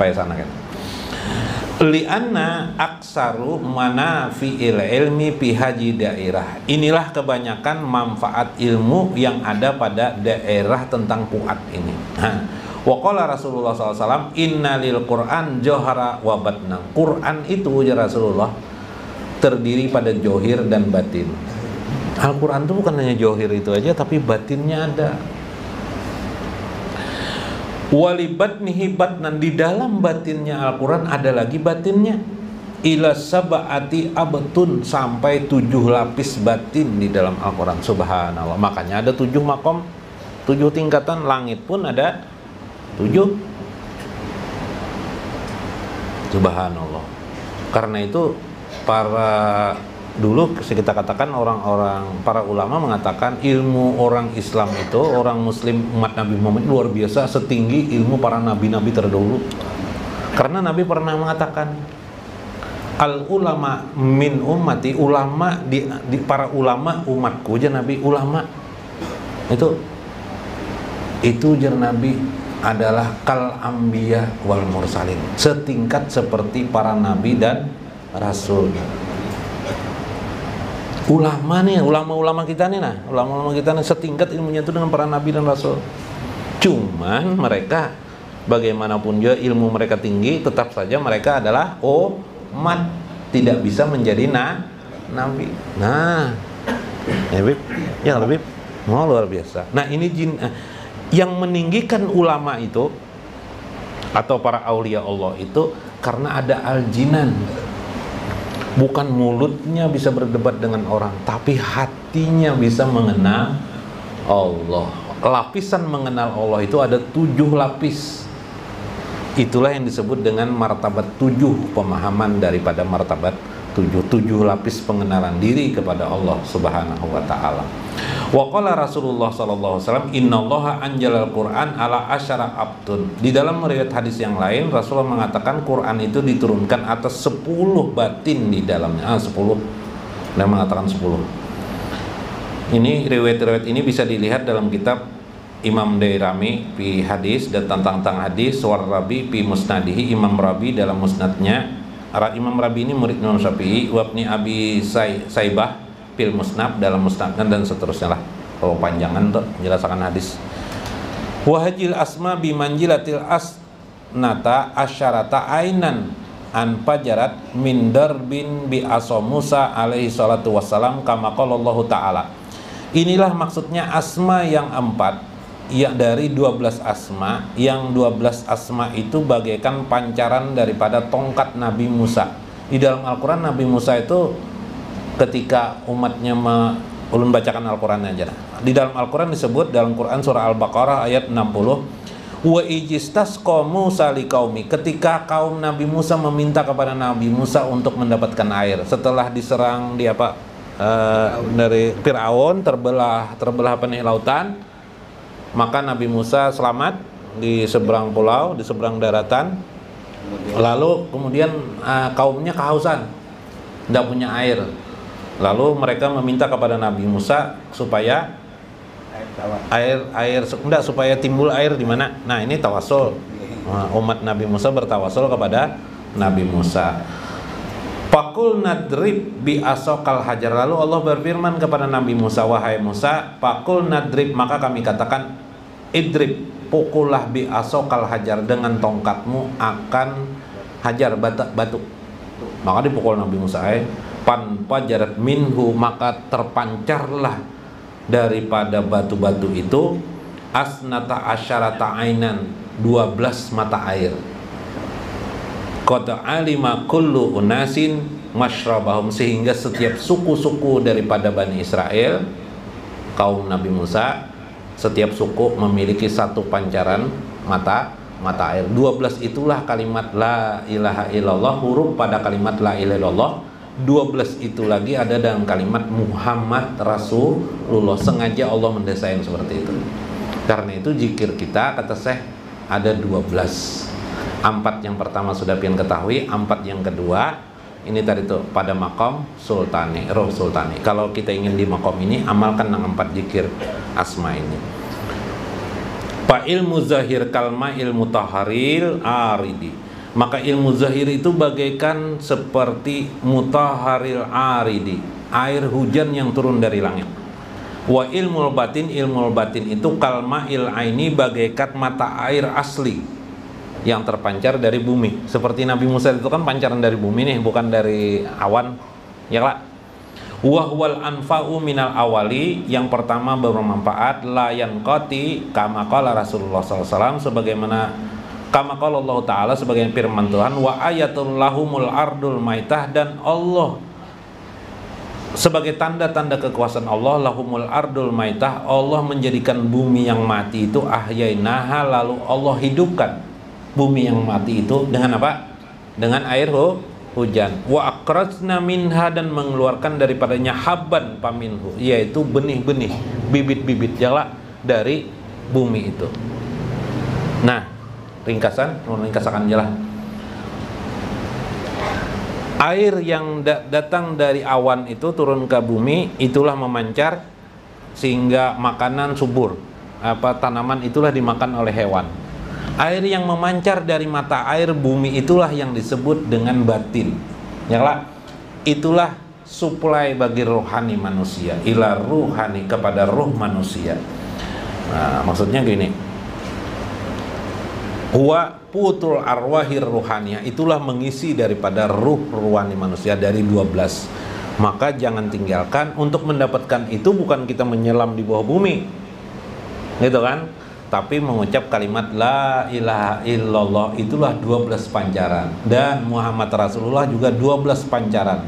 sampai sana kan. Li'anna aksaru manafi'il ilmi fi haji daerah. Inilah kebanyakan manfaat ilmu yang ada pada daerah tentang Fuad ini. Wa qala Rasulullah SAW, inna lil Qur'an johara wa batna. Quran itu ya Rasulullah terdiri pada johir dan batin. Al-Quran itu bukan hanya johir itu aja, tapi batinnya ada. Walibatnihi batnan, di dalam batinnya Al-Quran ada lagi batinnya. Ila sab'ati abtun, sampai 7 lapis batin di dalam Al-Quran. Subhanallah. Makanya ada 7 makom, 7 tingkatan. Langit pun ada 7. Subhanallah. Karena itu para dulu kita katakan orang-orang, para ulama mengatakan ilmu orang Islam itu, orang Muslim umat Nabi Muhammad luar biasa, setinggi ilmu para nabi-nabi terdahulu. Karena Nabi pernah mengatakan, al ulama min ummati, ulama di para ulama umatku, aja Nabi ulama itu jar Nabi adalah kal anbiya wal mursalin, setingkat seperti para nabi dan rasul. Ulama nih, ulama-ulama kita nih, ulama-ulama kita nih setingkat ilmunya itu dengan para nabi dan rasul. Cuman mereka bagaimanapun juga ilmu mereka tinggi, tetap saja mereka adalah umat, tidak bisa menjadi nabi. Nah, ya lebih luar biasa. Nah, ini yang meninggikan ulama itu atau para aulia Allah itu karena ada al-jinan. Bukan mulutnya bisa berdebat dengan orang, tapi hatinya bisa mengenal Allah. Lapisan mengenal Allah itu ada 7 lapis. Itulah yang disebut dengan martabat 7, pemahaman daripada martabat 7 lapis pengenalan diri kepada Allah Subhanahu wa ta'ala. Wa qala Rasulullah sallallahu alaihi wasallam, innallaha anjalal Qur'an ala asyara abtun. Di dalam riwayat hadis yang lain Rasulullah mengatakan Quran itu diturunkan atas 10 batin di dalamnya. 10. Dia mengatakan 10. Ini riwayat-riwayat ini bisa dilihat dalam kitab Imam Dairami fi hadis dan tentang hadis, War Rabi fi musnadihi, Imam Rabi dalam musnadnya. Imam Rabi ini murid Imam Syafi'i, wabni Abi Saibah fil musnad, dalam musnadnya, dan seterusnya lah. Kalau panjangan tuh menjelaskan hadis. Wahajil asma bimanjilatil asnata asyarata ainan an fajarat min darbin bi aso Musa alaihi salatu wassalam kama qala Allah ta'ala. Inilah maksudnya asma yang 4, ya dari 12 asma, yang 12 asma itu bagaikan pancaran daripada tongkat Nabi Musa. Di dalam Al-Quran Nabi Musa itu ketika umatnya ulun bacakan Al-Quran aja. Di dalam Al-Quran disebut dalam Quran surah Al-Baqarah ayat 60, wa ijistasqa Musa liqaumi, ketika kaum Nabi Musa meminta kepada Nabi Musa untuk mendapatkan air setelah diserang dari Fir'aun, terbelah lautan. Maka Nabi Musa selamat di seberang pulau, di seberang daratan. Lalu kemudian kaumnya kehausan, tidak punya air. Lalu mereka meminta kepada Nabi Musa supaya supaya timbul air di mana? Nah, ini tawasul. Umat Nabi Musa bertawasul kepada Nabi Musa. Fakul nadrib bi asokal hajar. Lalu Allah berfirman kepada Nabi Musa, wahai Musa, fakul nadrib, maka kami katakan, idrib, pukullah bi asokal hajar, dengan tongkatmu akan hajar batu. Maka dipukul Nabi Musa, panfajarat minhu, maka terpancarlah daripada batu-batu itu asnata asyarata ainan, 12 mata air. Qad alima kullu unasin masyrabahum, sehingga setiap suku-suku daripada Bani Israel, kaum Nabi Musa, setiap suku memiliki satu pancaran mata air. 12 itulah kalimat la ilaha illallah, huruf pada kalimat la ilaha illallah. 12 itu lagi ada dalam kalimat Muhammad Rasulullah. Sengaja Allah mendesain seperti itu. Karena itu zikir kita, kata Syekh, ada 12. 4 yang pertama sudah pian ketahui, 4 yang kedua ini tadi tuh pada makom sultani, roh sultani. Kalau kita ingin di makom ini, amalkan yang 4 zikir asma ini. Fa ilmu zahir kalma ilmu taharil aridi. Maka ilmu zahir itu bagaikan seperti mutaharil aridi, air hujan yang turun dari langit. Wa ilmul batin itu kalma'il aini, bagaikan mata air asli yang terpancar dari bumi. Seperti Nabi Musa itu kan pancaran dari bumi nih, bukan dari awan, ya lah. Wa huwal anfa'u minal awali, yang pertama bermanfaat, la yanqati kama qala Rasulullah SAW, sebagaimana kama qala Allah Ta'ala, sebagai firman Tuhan, wa ayatul lahumul ardul maitah, dan Allah sebagai tanda-tanda kekuasaan Allah, lahumul ardul maitah, Allah menjadikan bumi yang mati itu ahyainaha, lalu Allah hidupkan bumi yang mati itu dengan apa? Dengan air hujan. Wa akhrajna minha, dan mengeluarkan daripadanya habban paminhu, yaitu benih-benih, bibit-bibit jala dari bumi itu. Nah, ringkasan jelas. Air yang datang dari awan itu turun ke bumi, itulah memancar sehingga makanan subur, tanaman itulah dimakan oleh hewan. Air yang memancar dari mata air bumi itulah yang disebut dengan batin. Yalah, itulah suplai bagi rohani manusia, ila ruhani, kepada roh manusia. Nah, maksudnya gini. Huwa putul arwahir ruhaniyah, itulah mengisi daripada ruh ruhani manusia dari 12. Maka jangan tinggalkan untuk mendapatkan itu, bukan kita menyelam di bawah bumi, gitu kan, tapi mengucap kalimat la ilaha illallah, itulah 12 pancaran, dan Muhammad Rasulullah juga 12 pancaran.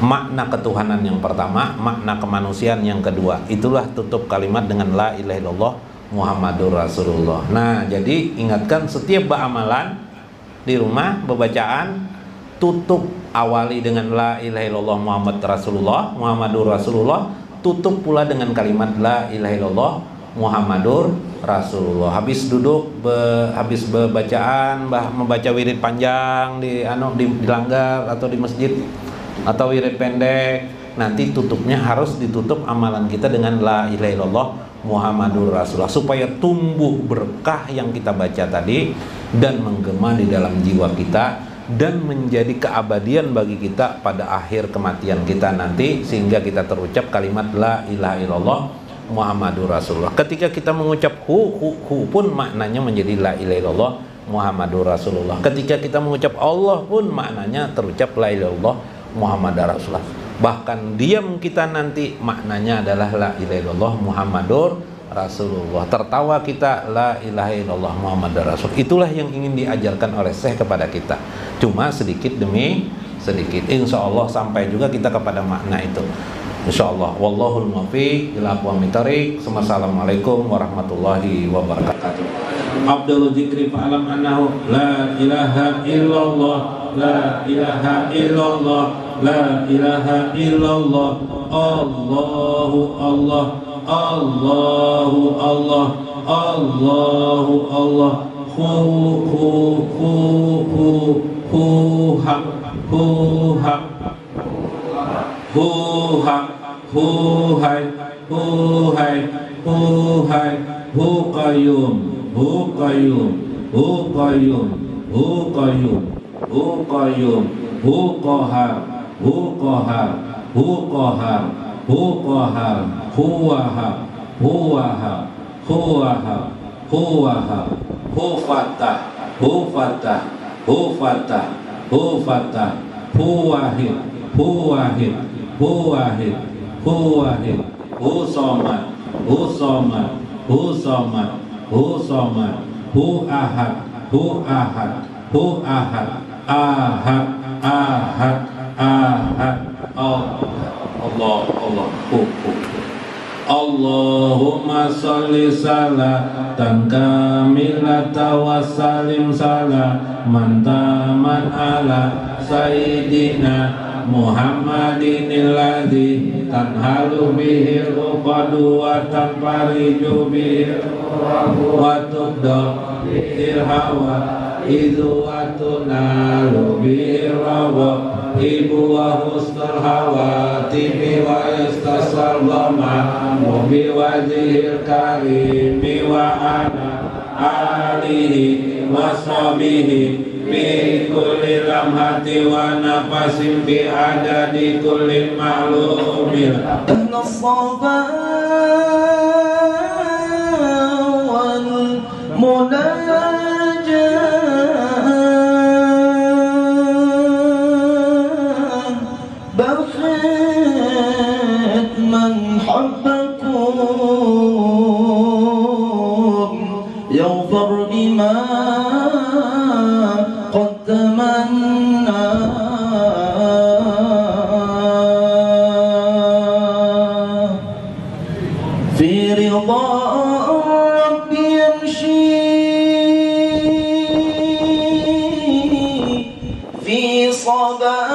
Makna ketuhanan yang pertama, makna kemanusiaan yang kedua, itulah tutup kalimat dengan la ilaha illallah Muhammadur Rasulullah. Nah, jadi ingatkan setiap beramalan di rumah, bebacaan, tutup awali dengan la ilaha illallah Muhammad Rasulullah, Muhammadur Rasulullah, tutup pula dengan kalimat la ilaha illallah Muhammadur Rasulullah. Habis duduk, habis bacaan, membaca wirid panjang di langgar atau di masjid, atau wirid pendek, nanti tutupnya harus ditutup amalan kita dengan la ilaha illallah Muhammadur Rasulullah, supaya tumbuh berkah yang kita baca tadi dan menggema di dalam jiwa kita dan menjadi keabadian bagi kita pada akhir kematian kita nanti, sehingga kita terucap kalimat la ilaha illallah Muhammadur Rasulullah. Ketika kita mengucap hu pun maknanya menjadi la ilaha illallah Muhammadur Rasulullah. Ketika kita mengucap Allah pun maknanya terucap la ilaha illallah Muhammadur Rasulullah. Bahkan diam kita nanti maknanya adalah la ilaha illallah Muhammadur Rasulullah. Tertawa kita la ilaha illallah Muhammadur Rasul. Itulah yang ingin diajarkan oleh Syekh kepada kita. Cuma sedikit demi sedikit. Insya Allah sampai juga kita kepada makna itu. Insya Allah. Wallahul muwaffiq ila aqwamit thoriq. Assalamualaikum warahmatullahi wabarakatuh. Abdul Zikri fa'alam annahu la ilaha illallah, la ilaha illallah, la ilaha illallah, Allahu Allah, Allahu Allah, Allahu Allah, hu haq, hu haq, hu haq, hu hai, hu hai, hu hai, hu qayyum, hu qayyum, hu qayyum, hu qayyum, hu qayyum, hu qahar, hu qahar, hu qahar, hu qahar, hu wahab, hu wahab, hu wahab, hu wahab, hu fatah, hu fatah, hu fatah, hu fatah, hu wahid, hu wahid, hu wahid, hu wahid, hu somad, hu somad, hu somad, hu somad, hu ahad, hu ahad, hu ahad, ahad, ahad, ahad, Allah, Allah, Allahumma sholli salatan kamilatan wa salim salaman taman ala sayyidina Muhammadin alladzi tanhalu bihil uqadu wa tanfariju bihil wa tubda bihil hawa idhu wa tunalu bihil rawa ibu wa husnul hawatimi wa istasal dhama bi wajhil karimi wa ana alihi wa sahbihi bi kulli lamhati wa nafasin bi adadi kulli ma'lumin. من حبكم يغفر بما قد تمنى في رضا رب يمشي في صبا